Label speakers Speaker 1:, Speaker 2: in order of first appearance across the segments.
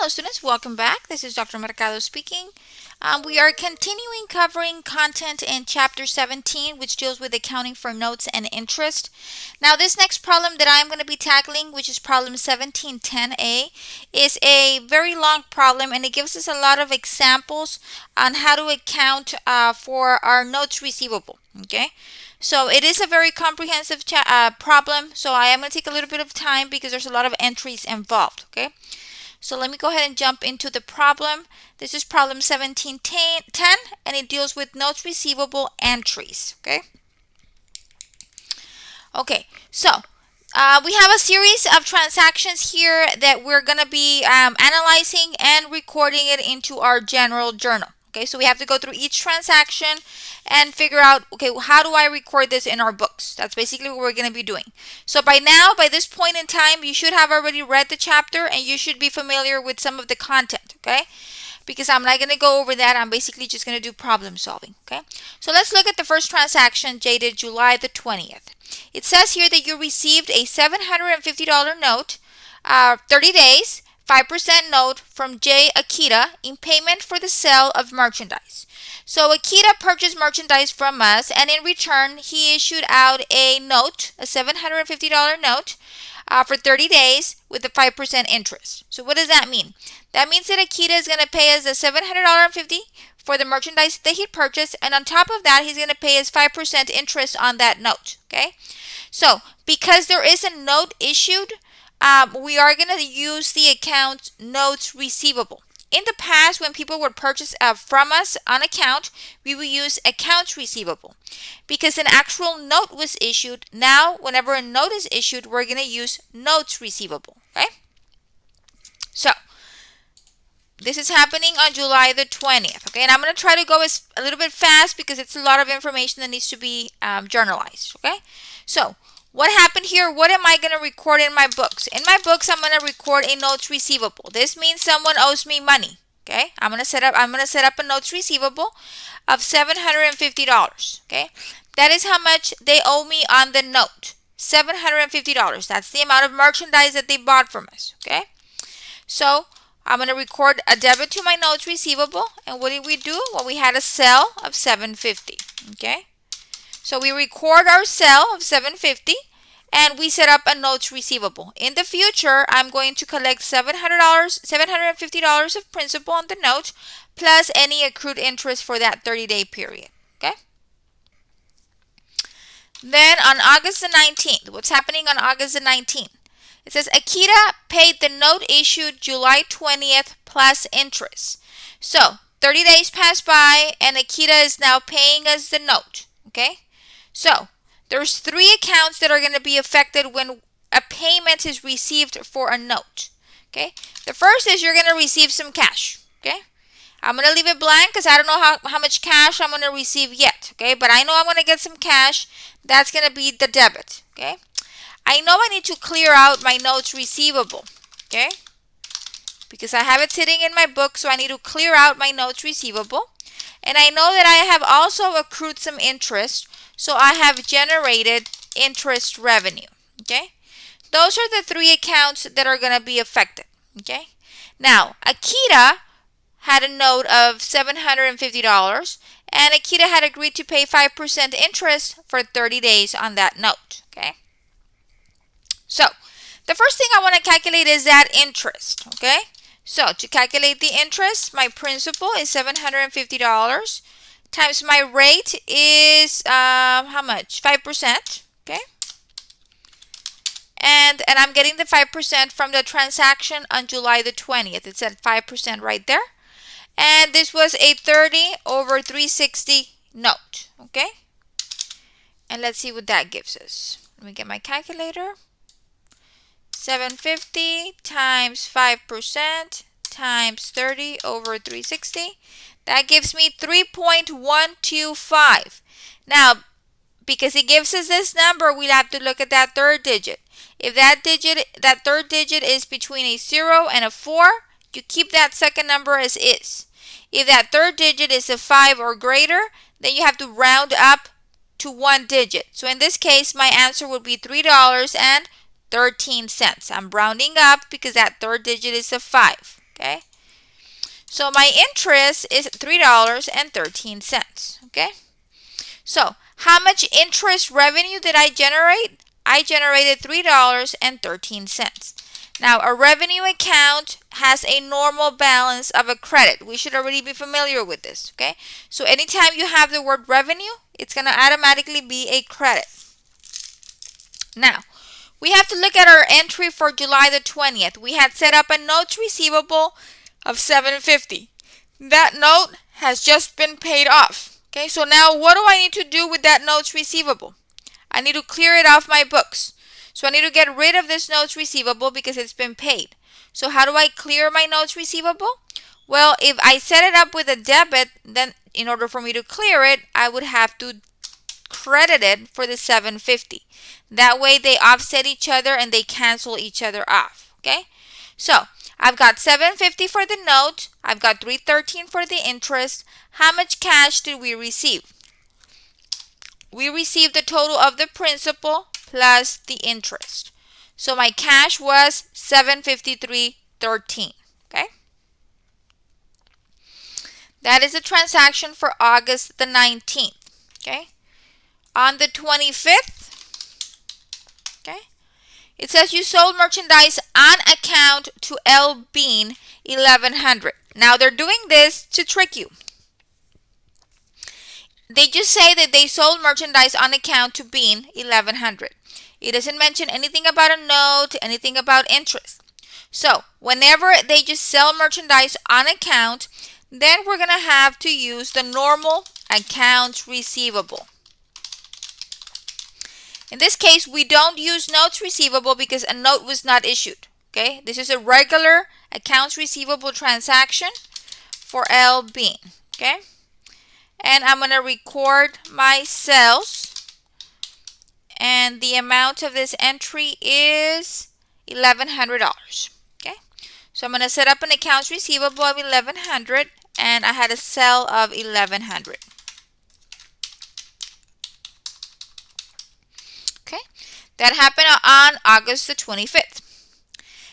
Speaker 1: Hello students, welcome back. This is Dr. Mercado speaking. We are continuing covering content in chapter 17, which deals with accounting for notes and interest. Now this next problem that I'm going to be tackling, which is problem 17-10A, is a very long problem, and it gives us a lot of examples on how to account for our notes receivable. Okay, so it is a very comprehensive problem, so I am going to take a little bit of time because there's a lot of entries involved. Okay, so let me go ahead and jump into the problem. This is problem 17-10, and it deals with notes receivable entries. Okay, so we have a series of transactions here that we're going to be analyzing and recording it into our general journal. Okay, so we have to go through each transaction and figure out, okay, how do I record this in our books? That's basically what we're going to be doing. So by now, by this point in time, you should have already read the chapter and you should be familiar with some of the content, okay? Because I'm not going to go over that. I'm basically just going to do problem solving, okay? So let's look at the first transaction dated July the 20th. It says here that you received a $750 note, 30 days, 5% note from J. Akita in payment for the sale of merchandise. So Akita purchased merchandise from us, and in return, he issued out a note, a $750 note for 30 days with a 5% interest. So what does that mean? That means that Akita is going to pay us the $750 for the merchandise that he purchased, and on top of that, he's going to pay us 5% interest on that note. Okay, so because there is a note issued, we are going to use the account notes receivable. In the past, when people would purchase from us on account, we would use accounts receivable. Because an actual note was issued, now whenever a note is issued, we're going to use notes receivable. Okay? So, this is happening on July the 20th. Okay, and I'm going to try to go a little bit fast because it's a lot of information that needs to be journalized. Okay, so what happened here? What am I going to record in my books? In my books, I'm going to record a notes receivable. This means someone owes me money. Okay, I'm going to set up a notes receivable of $750. Okay, that is how much they owe me on the note. $750. That's the amount of merchandise that they bought from us. Okay, so I'm going to record a debit to my notes receivable. And what did we do? Well, we had a sale of $750. Okay, so we record our sale of $750 and we set up a notes receivable. In the future, I'm going to collect $750 of principal on the note plus any accrued interest for that 30-day period. Okay, then on August the 19th, what's happening on August the 19th? It says Akita paid the note issued July 20th plus interest. So 30 days passed by and Akita is now paying us the note. Okay, so there's 3 accounts that are going to be affected when a payment is received for a note. Okay, the first is you're going to receive some cash. Okay, I'm going to leave it blank because I don't know how much cash I'm going to receive yet. Okay, but I know I'm going to get some cash. That's going to be the debit. Okay, I know I need to clear out my notes receivable, okay? Because I have it sitting in my book, so I need to clear out my notes receivable. And I know that I have also accrued some interest, so I have generated interest revenue, okay? Those are the 3 accounts that are going to be affected, okay? Now, Akita had a note of $750, and Akita had agreed to pay 5% interest for 30 days on that note, okay? So, the first thing I want to calculate is that interest, okay? So, to calculate the interest, my principal is $750 times my rate is, how much? 5%, okay? And I'm getting the 5% from the transaction on July the 20th. It's at 5% right there. And this was a 30/360 note, okay? And let's see what that gives us. Let me get my calculator. 750 times 5% times 30/360. That gives me 3.125. Now, because it gives us this number, we'll have to look at that third digit. If that third digit is between a 0 and a 4, you keep that second number as is. If that third digit is a 5 or greater, then you have to round up to 1 digit. So in this case, my answer would be $3.13. I'm rounding up because that third digit is a 5. Okay. So my interest is $3.13. Okay. So how much interest revenue did I generate? I generated $3.13. Now a revenue account has a normal balance of a credit. We should already be familiar with this. Okay. So anytime you have the word revenue, it's going to automatically be a credit. Now, we have to look at our entry for July the 20th. We had set up a notes receivable of $750. That note has just been paid off. Okay, so now what do I need to do with that notes receivable? I need to clear it off my books. So I need to get rid of this notes receivable because it's been paid. So how do I clear my notes receivable? Well, if I set it up with a debit, then in order for me to clear it, I would have to credit it for the $750. That way they offset each other and they cancel each other off. Okay, so I've got $750 for the note. I've got $313 for the interest. How much cash did we receive? We received the total of the principal plus the interest. So my cash was $753.13. Okay, that is a transaction for August the 19th. Okay, on the 25th, okay, it says you sold merchandise on account to L. Bean 1100. Now they're doing this to trick you. They just say that they sold merchandise on account to Bean 1100. It doesn't mention anything about a note, anything about interest. So whenever they just sell merchandise on account, then we're going to have to use the normal accounts receivable. In this case, we don't use notes receivable because a note was not issued. Okay, this is a regular accounts receivable transaction for L. Bean. Okay, and I'm going to record my sales, and the amount of this entry is $1,100. Okay, so I'm going to set up an accounts receivable of $1,100, and I had a sale of $1,100. Okay, that happened on August the 25th.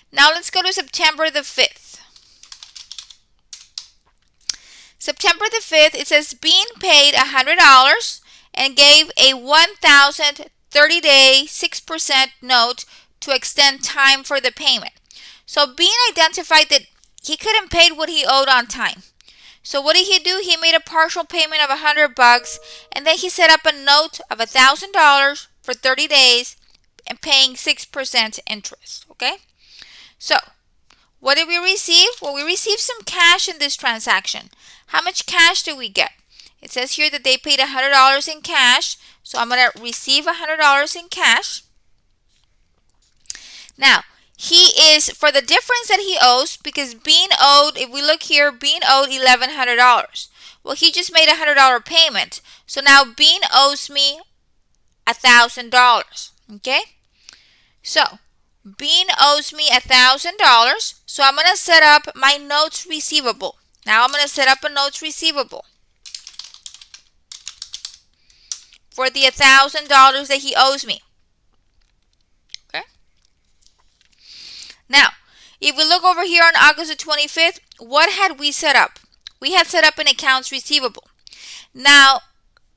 Speaker 1: Now let's go to September the 5th. September the 5th, it says Bean paid $100 and gave a 1,000 30-day 6% note to extend time for the payment. So Bean identified that he couldn't pay what he owed on time. So what did he do? He made a partial payment of $100, and then he set up a note of $1,000 for 30 days and paying 6% interest. Okay, so what did we receive? Well, we received some cash in this transaction. How much cash did we get? It says here that they paid $100 in cash, so I'm going to receive $100 in cash. Now, he is, for the difference that he owes, because Bean owed, if we look here, Bean owed $1,100. Well, he just made a $100 payment. So now Bean owes me $1,000. Okay? So, Bean owes me $1,000. So I'm going to set up my notes receivable. Now I'm going to set up a notes receivable for the $1,000 that he owes me. Okay? Now, if we look over here on August the 25th, what had we set up? We had set up an accounts receivable. Now,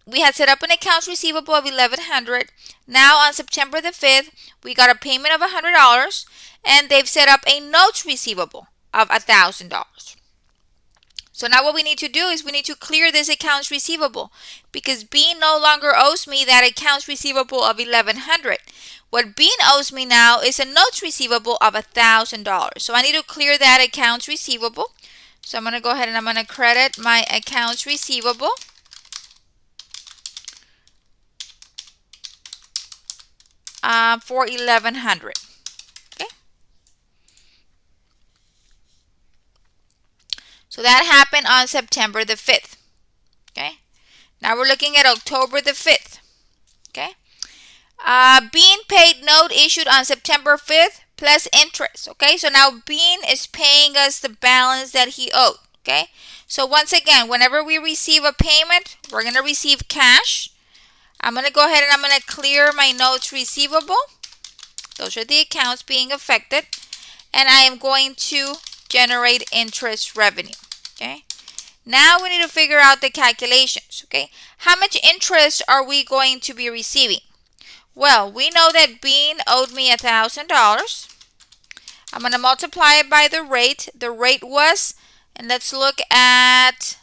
Speaker 1: we had set up an accounts receivable of $1,100. Now, on September the 5th, we got a payment of $100, and they've set up a notes receivable of $1,000. So now what we need to do is we need to clear this accounts receivable because Bean no longer owes me that accounts receivable of $1,100. What Bean owes me now is a notes receivable of $1,000. So I need to clear that accounts receivable. So I'm going to go ahead and I'm going to credit my accounts receivable. For $1,100. Okay. So that happened on September the 5th. Okay. Now we're looking at October the 5th. Okay. Bean paid note issued on September 5th plus interest. Okay. So now Bean is paying us the balance that he owed. Okay. So once again, whenever we receive a payment, we're going to receive cash. I'm going to go ahead and I'm going to clear my notes receivable. Those are the accounts being affected. And I am going to generate interest revenue. Okay. Now we need to figure out the calculations. Okay. How much interest are we going to be receiving? Well, we know that Bean owed me $1,000. I'm going to multiply it by the rate. The rate was, and let's look at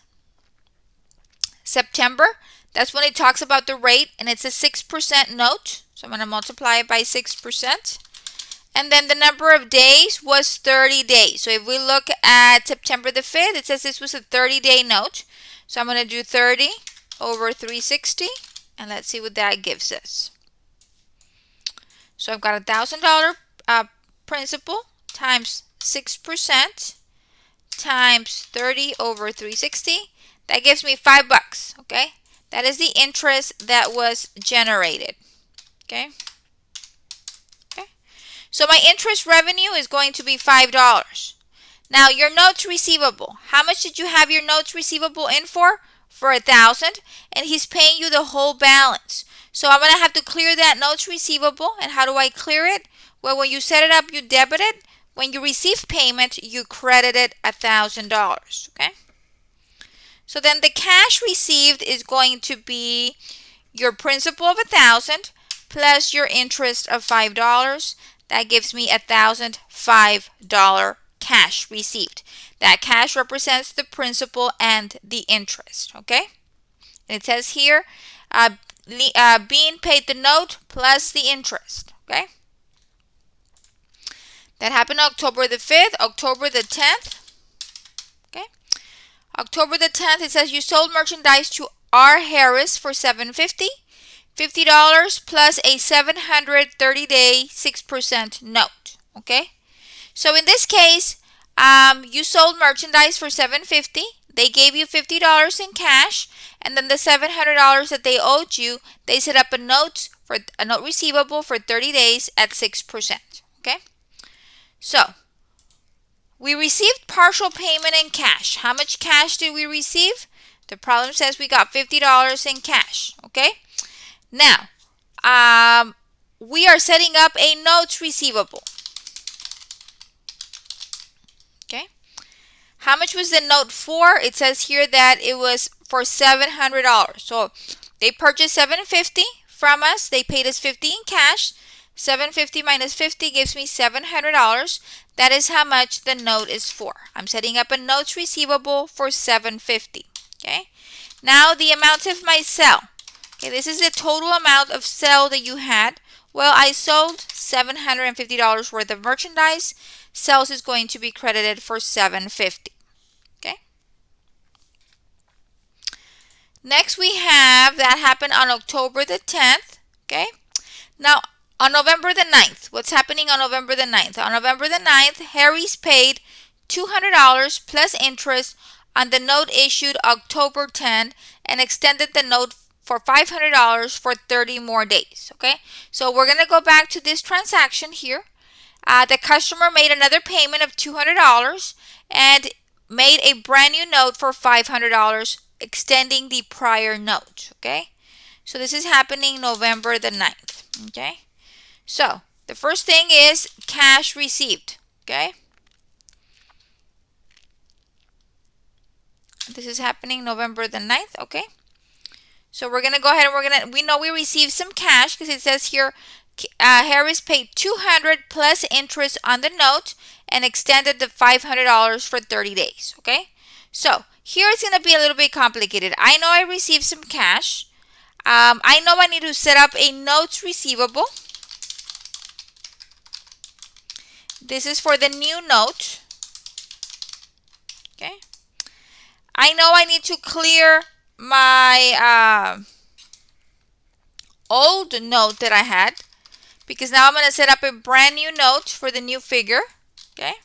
Speaker 1: September. That's when it talks about the rate, and it's a 6% note. So I'm going to multiply it by 6%. And then the number of days was 30 days. So if we look at September the 5th, it says this was a 30-day note. So I'm going to do 30 over 360, and let's see what that gives us. So I've got $1,000 principal times 6% times 30 over 360. That gives me $5, okay? That is the interest that was generated, okay? Okay. So my interest revenue is going to be $5. Now your notes receivable. How much did you have your notes receivable in for? For $1,000, and he's paying you the whole balance. So I'm going to have to clear that notes receivable. And how do I clear it? Well, when you set it up, you debit it. When you receive payment, you credited $1,000, okay? So then the cash received is going to be your principal of $1,000 plus your interest of $5. That gives me $1,005 cash received. That cash represents the principal and the interest, okay? And it says here, Bean paid the note plus the interest, okay? That happened October the 5th, October the 10th, okay? October the 10th, it says you sold merchandise to R. Harris for $750, $50 plus a 730-day 6% note, okay? So in this case, you sold merchandise for $750. They gave you $50 in cash, and then the $700 that they owed you, they set up a note receivable for 30 days at 6%, okay? So, we received partial payment in cash. How much cash did we receive? The problem says we got $50 in cash, okay? Now, we are setting up a notes receivable. Okay? How much was the note for? It says here that it was for $700. So, they purchased $750 from us. They paid us $50 in cash. $750 minus $50 gives me $700. That is how much the note is for. I'm setting up a notes receivable for $750. Okay. Now the amount of my sale. Okay, this is the total amount of sale that you had. Well, I sold $750 worth of merchandise. Sales is going to be credited for $750. Okay. Next we have that happened on October the 10th. Okay. Now on November the 9th, what's happening on November the 9th? On November the 9th, Harry's paid $200 plus interest on the note issued October 10 and extended the note for $500 for 30 more days. Okay, so we're going to go back to this transaction here. The customer made another payment of $200 and made a brand new note for $500, extending the prior note. Okay, so this is happening November the 9th. Okay. So, the first thing is cash received, okay? This is happening November the 9th, okay? So, we're going to go ahead and we know we received some cash because it says here Harris paid $200 plus interest on the note and extended the $500 for 30 days, okay? So, here it's going to be a little bit complicated. I know I received some cash. I know I need to set up a notes receivable. This is for the new note. Okay. I know I need to clear my old note that I had because now I'm going to set up a brand new note for the new figure. Okay.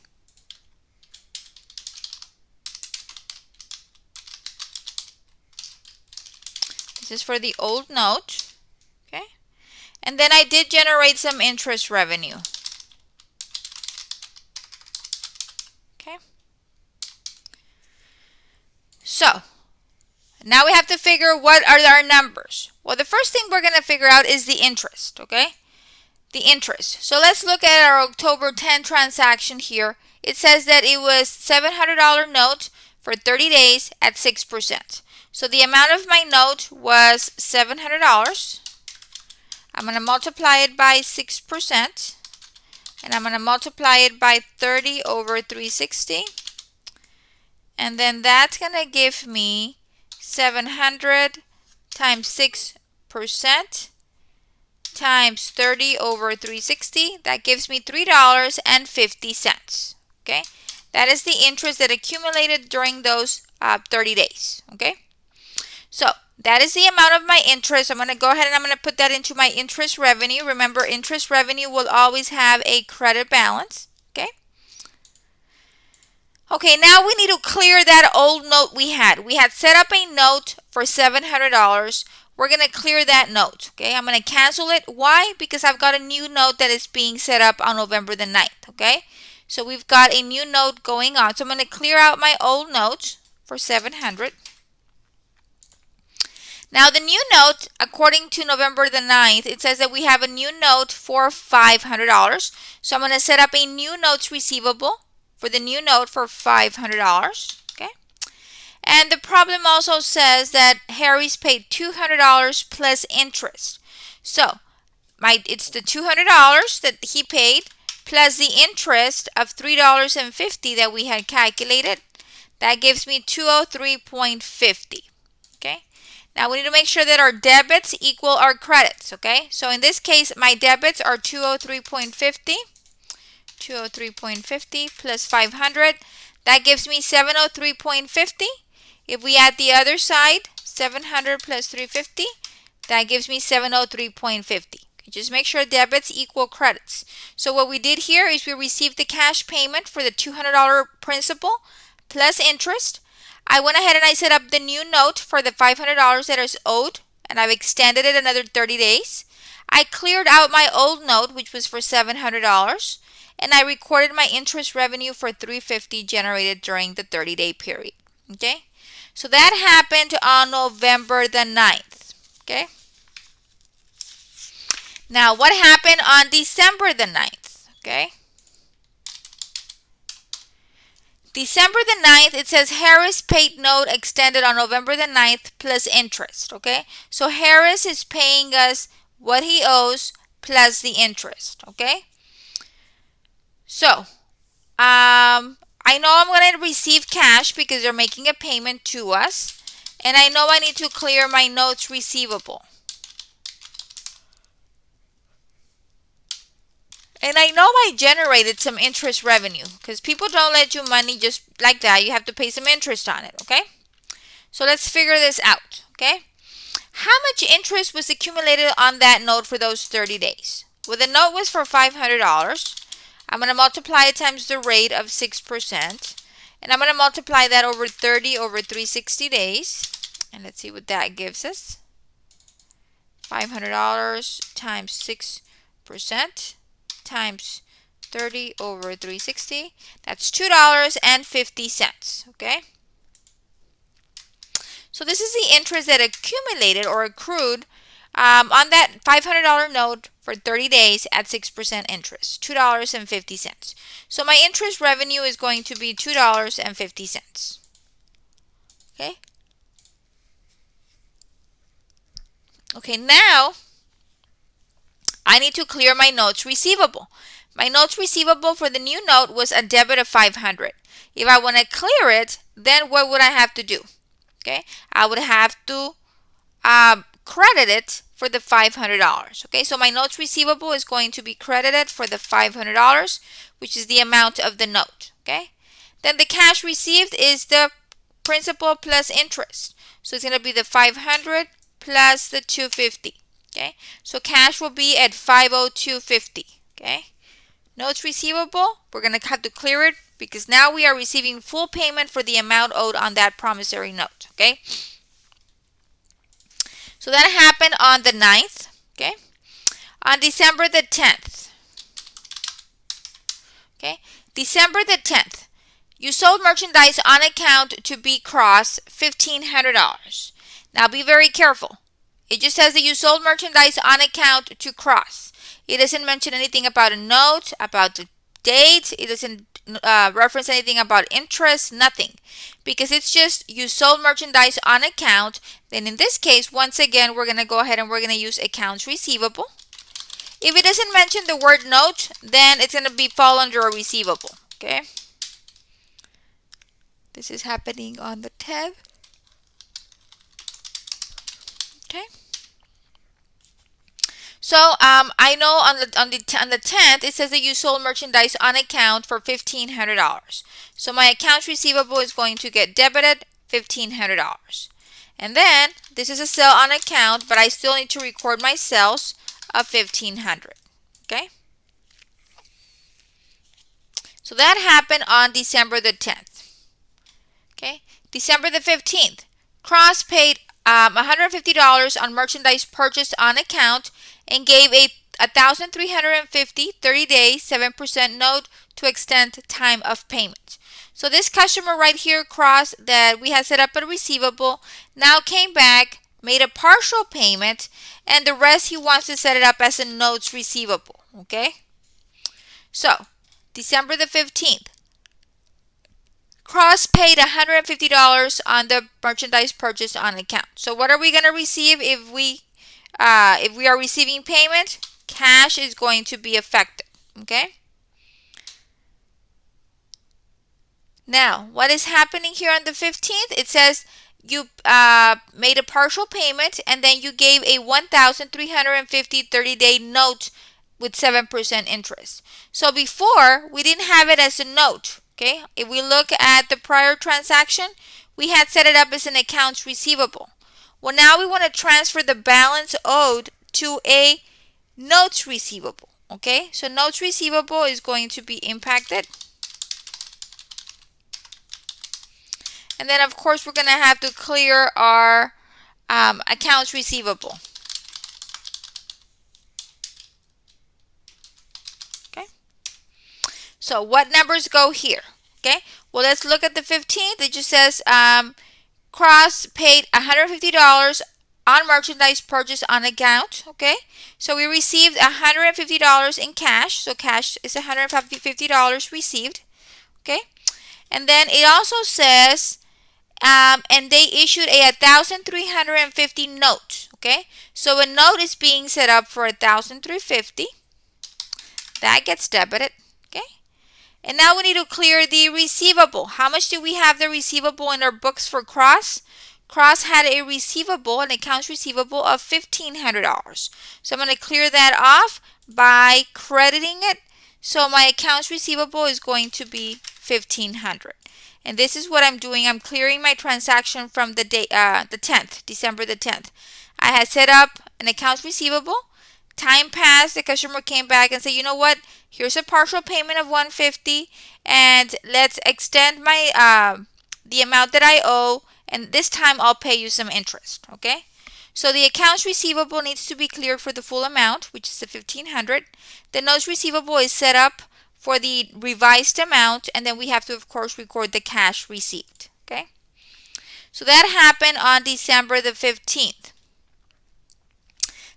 Speaker 1: This is for the old note. Okay. And then I did generate some interest revenue. So, now we have to figure what are our numbers. Well, the first thing we're going to figure out is the interest, okay? the interest. So let's look at our October 10 transaction here. It says that it was $700 note for 30 days at 6%. So the amount of my note was $700. I'm going to multiply it by 6%. And I'm going to multiply it by 30 over 360. And then that's going to give me 700 times 6% times 30 over 360. That gives me $3.50. Okay, that is the interest that accumulated during those 30 days. Okay, so that is the amount of my interest. I'm going to go ahead and I'm going to put that into my interest revenue. Remember, interest revenue will always have a credit balance. Okay. Okay, now we need to clear that old note we had. We had set up a note for $700. We're going to clear that note. Okay, I'm going to cancel it. Why? Because I've got a new note that is being set up on November the 9th. Okay, so we've got a new note going on. So I'm going to clear out my old note for $700. Now the new note, according to November the 9th, it says that we have a new note for $500. So I'm going to set up a new notes receivable for the new note for $500. Okay. And the problem also says that Harry's paid $200 plus interest. So it's the $200 that he paid plus the interest of $3.50 that we had calculated. That gives me $203.50. Okay. Now we need to make sure that our debits equal our credits, okay? So in this case, my debits are 203.50. 203.50 plus 500. That gives me 703.50. If we add the other side, 700 plus 350, that gives me 703.50. Just make sure debits equal credits. So what we did here is we received the cash payment for the $200 principal plus interest. I went ahead and I set up the new note for the $500 that is owed, and I've extended it another 30 days. I cleared out my old note, which was for $700, and I recorded my interest revenue for $350 generated during the 30-day period. Okay, so that happened on November the 9th. Okay, now what happened on December the 9th? Okay, December the 9th, it says Harris paid note extended on November the 9th plus interest, okay? So Harris is paying us what he owes plus the interest, okay? So, I know I'm going to receive cash because they're making a payment to us. And I know I need to clear my notes receivable. And I know I generated some interest revenue because people don't let you money just like that. You have to pay some interest on it, okay? So let's figure this out, okay? How much interest was accumulated on that note for those 30 days? Well, the note was for $500. I'm going to multiply it times the rate of 6%. And I'm going to multiply that over 30 over 360 days. And let's see what that gives us. $500 times 6%. Times 30 over 360. That's $2.50, okay? So this is the interest that accumulated or accrued on that $500 note for 30 days at 6% interest, $2.50. So my interest revenue is going to be $2.50, okay? Okay, now I need to clear my notes receivable. My notes receivable for the new note was a debit of $500. If I want to clear it, then what would I have to do? Okay, I would have to credit it for the $500. Okay, so my notes receivable is going to be credited for the $500, which is the amount of the note. Okay, then the cash received is the principal plus interest. So it's going to be the 500 plus the 250. Okay, so cash will be at 502.50. Okay, notes receivable, we're going to have to clear it because now we are receiving full payment for the amount owed on that promissory note. Okay, so that happened on the 9th. Okay, on December the 10th. Okay, December the 10th, you sold merchandise on account to be crossed $1,500. Now be very careful. It just says that you sold merchandise on account to cross. It doesn't mention anything about a note, about the date. It doesn't reference anything about interest, nothing. Because it's just you sold merchandise on account. Then in this case, once again, we're going to go ahead and we're going to use accounts receivable. If it doesn't mention the word note, then it's going to fall under a receivable. Okay. This is happening on the 10th. Okay. So I know on the 10th it says that you sold merchandise on account for $1,500. So my accounts receivable is going to get debited $1,500. And then this is a sale on account, but I still need to record my sales of $1,500. Okay. So that happened on December the 10th. Okay. December the 15th, Cross paid $150 on merchandise purchased on account and gave a $1,350 30-day 7% note to extend time of payment. So this customer right here, Cross, that we had set up a receivable, now came back, made a partial payment, and the rest he wants to set it up as a notes receivable. Okay. So December the 15th, Cross paid $150 on the merchandise purchase on account. So what are we going to receive if we are receiving payment? Cash is going to be affected. Okay. Now, what is happening here on the 15th? It says you made a partial payment and then you gave a $1,350 30-day note with 7% interest. So before, we didn't have it as a note. Okay, if we look at the prior transaction, we had set it up as an accounts receivable. Well, now we want to transfer the balance owed to a notes receivable. Okay, so notes receivable is going to be impacted. And then, of course, we're going to have to clear our accounts receivable. Okay, so what numbers go here? Okay, well, let's look at the 15th. It just says Cross paid $150 on merchandise purchase on account. Okay, so we received $150 in cash. So cash is $150 received. Okay, and then it also says, and they issued a $1,350 note. Okay, so a note is being set up for $1,350. That gets debited. Okay. And now we need to clear the receivable. How much do we have the receivable in our books for Cross? Cross had a receivable, an accounts receivable of $1,500. So I'm going to clear that off by crediting it. So my accounts receivable is going to be $1,500. And this is what I'm doing. I'm clearing my transaction from the day, the 10th, December the 10th. I had set up an accounts receivable. Time passed. The customer came back and said, you know what? Here's a partial payment of $150, and let's extend my the amount that I owe, and this time I'll pay you some interest. Okay. So the accounts receivable needs to be cleared for the full amount, which is the $1,500. The notes receivable is set up for the revised amount, and then we have to, of course, record the cash received. Okay. So that happened on December the 15th.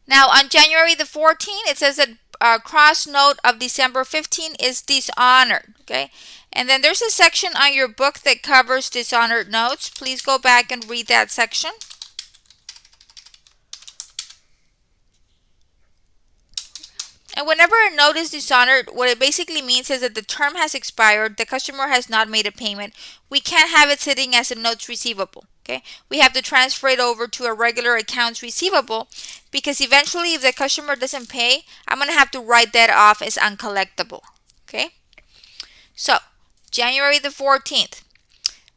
Speaker 1: Now on January the 14th, it says that Cross note of December 15 is dishonored. Okay. And then there's a section on your book that covers dishonored notes. Please go back and read that section. And whenever a note is dishonored, what it basically means is that the term has expired, the customer has not made a payment. We can't have it sitting as a notes receivable. Okay, we have to transfer it over to a regular accounts receivable, because eventually if the customer doesn't pay, I'm going to have to write that off as uncollectible. Okay, so January the 14th,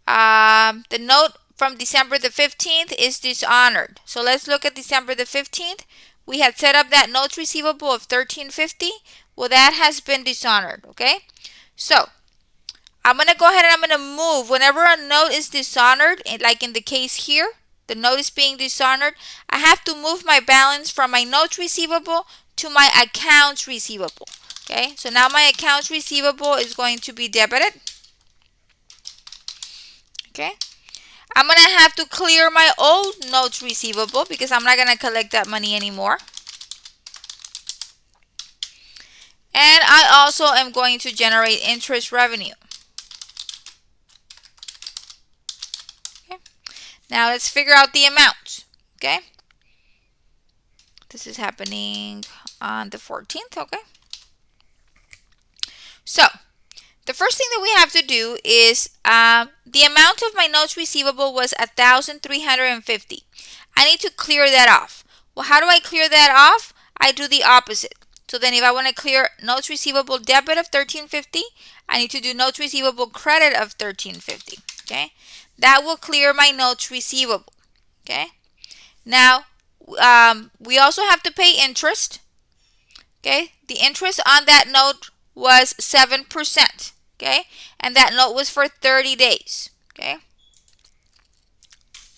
Speaker 1: the note from December the 15th is dishonored. So let's look at December the 15th. We had set up that notes receivable of $1,350. Well, that has been dishonored. Okay, so I'm going to go ahead and I'm going to move. Whenever a note is dishonored, like in the case here, the note is being dishonored, I have to move my balance from my notes receivable to my accounts receivable. Okay, so now my accounts receivable is going to be debited. Okay, I'm going to have to clear my old notes receivable because I'm not going to collect that money anymore. And I also am going to generate interest revenue. Okay. Now let's figure out the amount. Okay. This is happening on the 14th. Okay. So the first thing that we have to do is the amount of my notes receivable was 1,350. I need to clear that off. Well, how do I clear that off? I do the opposite. So then if I want to clear notes receivable debit of 1,350, I need to do notes receivable credit of 1,350. Okay, that will clear my notes receivable. Okay, now we also have to pay interest. Okay, the interest on that note was 7%. Okay, and that note was for 30 days. Okay,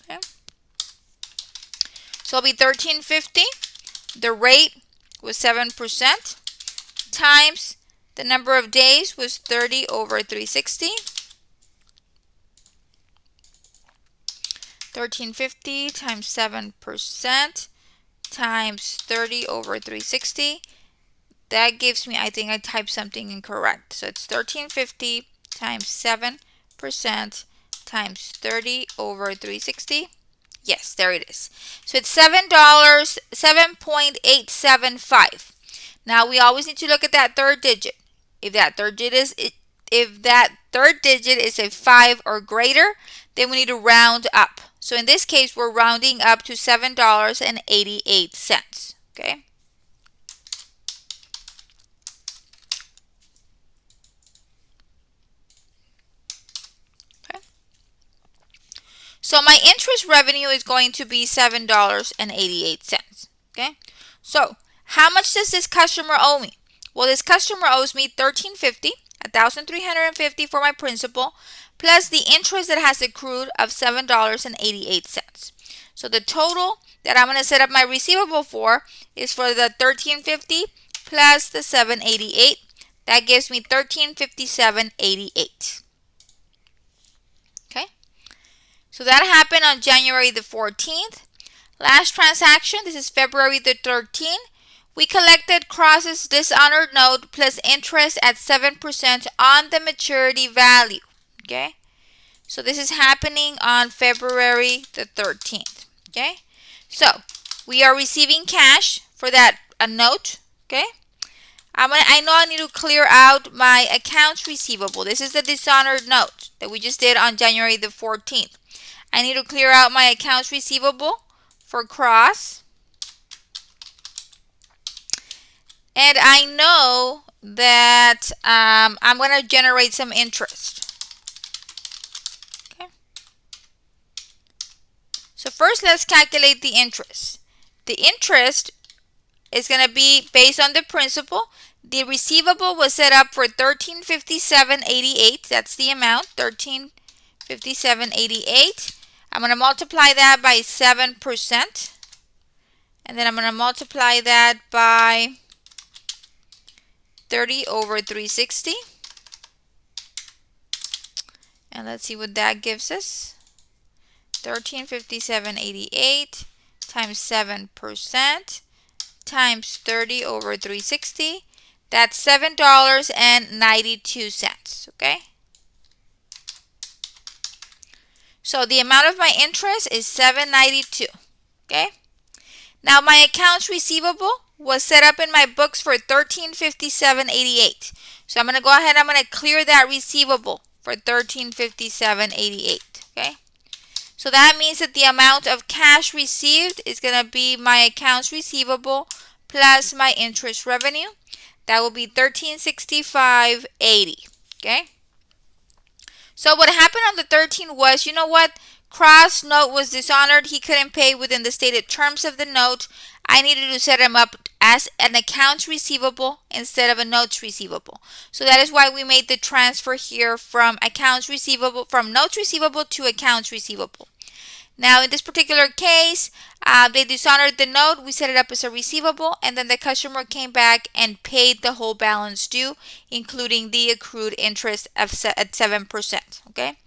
Speaker 1: okay. So it'll be 1,350. The rate was 7% times the number of days was 30 over 360. 1,350 times 7% times 30 over 360. That gives me, I think I typed something incorrect. So it's 1,350 times 7% times 30 over 360. Yes, there it is. So it's $7, 7.875. Now we always need to look at that third digit. If that third digit is a 5 or greater, then we need to round up. So in this case, we're rounding up to $7.88. Okay. So my interest revenue is going to be $7.88. Okay. So how much does this customer owe me? Well, this customer owes me $1,350, 1,350 for my principal, plus the interest that has accrued of $7.88. So the total that I'm going to set up my receivable for is for the $1,350 plus the $7.88. That gives me $1,357.88. Okay. So that happened on January the 14th. Last transaction, this is February the 13th. We collected Cross's dishonored note plus interest at 7% on the maturity value. Okay. So this is happening on February the 13th. Okay. So we are receiving cash for that note. Okay. I know I need to clear out my accounts receivable. This is the dishonored note that we just did on January the 14th. I need to clear out my accounts receivable for Cross. And I know that I'm going to generate some interest. Okay. So first, let's calculate the interest. The interest is going to be based on the principal. The receivable was set up for $1,357.88. That's the amount, $1,357.88. I'm going to multiply that by 7%. And then I'm going to multiply that by 30 over 360. And let's see what that gives us. 1,357.88 times 7% times 30 over 360. That's $7.92. Okay. So the amount of my interest is $7.92. Okay. Now my accounts receivable was set up in my books for $1,357.88. So I'm going to go ahead. I'm going to clear that receivable for $1,357.88. Okay. So that means that the amount of cash received is going to be my accounts receivable plus my interest revenue. That will be $1,365.80. Okay. So what happened on the 13th was, you know what? Cross note was dishonored. He couldn't pay within the stated terms of the note. I needed to set him up as an accounts receivable instead of a notes receivable. So that is why we made the transfer here from notes receivable to accounts receivable. Now, in this particular case, they dishonored the note. We set it up as a receivable, and then the customer came back and paid the whole balance due, including the accrued interest at 7%. Okay.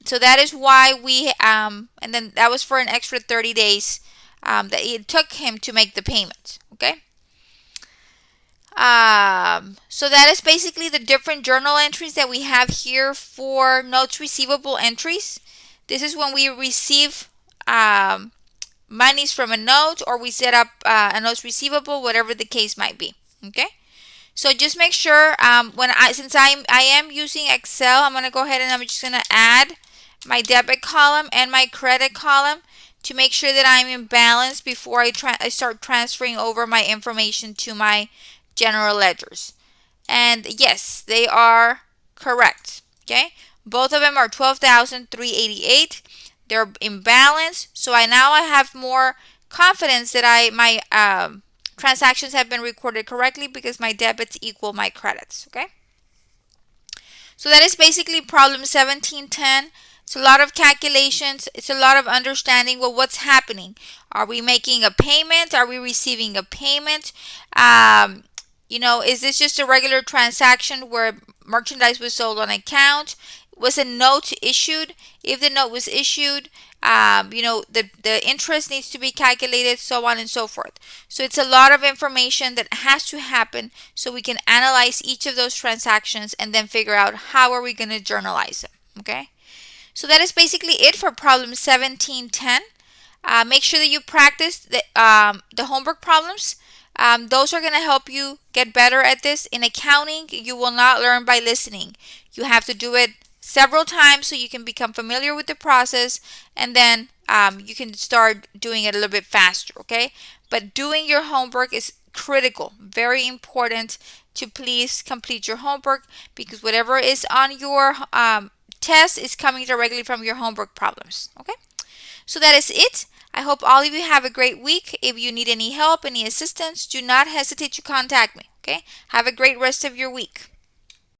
Speaker 1: So that is why we, and then that was for an extra 30 days that it took him to make the payment. Okay. So that is basically the different journal entries that we have here for notes receivable entries. This is when we receive monies from a note, or we set up a notes receivable, whatever the case might be. Okay. So just make sure since I am using Excel, I'm gonna go ahead and I'm just gonna add my debit column and my credit column to make sure that I'm in balance before I start transferring over my information to my general ledgers. And yes, they are correct. Okay, both of them are 12,388. They're in balance, so I have more confidence that my transactions have been recorded correctly because my debits equal my credits. Okay, so that is basically problem 1710. It's a lot of calculations. It's a lot of understanding, well, what's happening. Are we making a payment? Are we receiving a payment? Is this just a regular transaction where merchandise was sold on account? Was a note issued? If the note was issued, the interest needs to be calculated, so on and so forth. So it's a lot of information that has to happen so we can analyze each of those transactions and then figure out how are we going to journalize them. Okay. So that is basically it for problem 1710. Make sure that you practice the homework problems. Those are going to help you get better at this. In accounting, you will not learn by listening. You have to do it several times so you can become familiar with the process, and then you can start doing it a little bit faster, okay? But doing your homework is critical, very important to please complete your homework, because whatever is on your test is coming directly from your homework problems, okay? So that is it. I hope all of you have a great week. If you need any help, any assistance, do not hesitate to contact me, okay? Have a great rest of your week.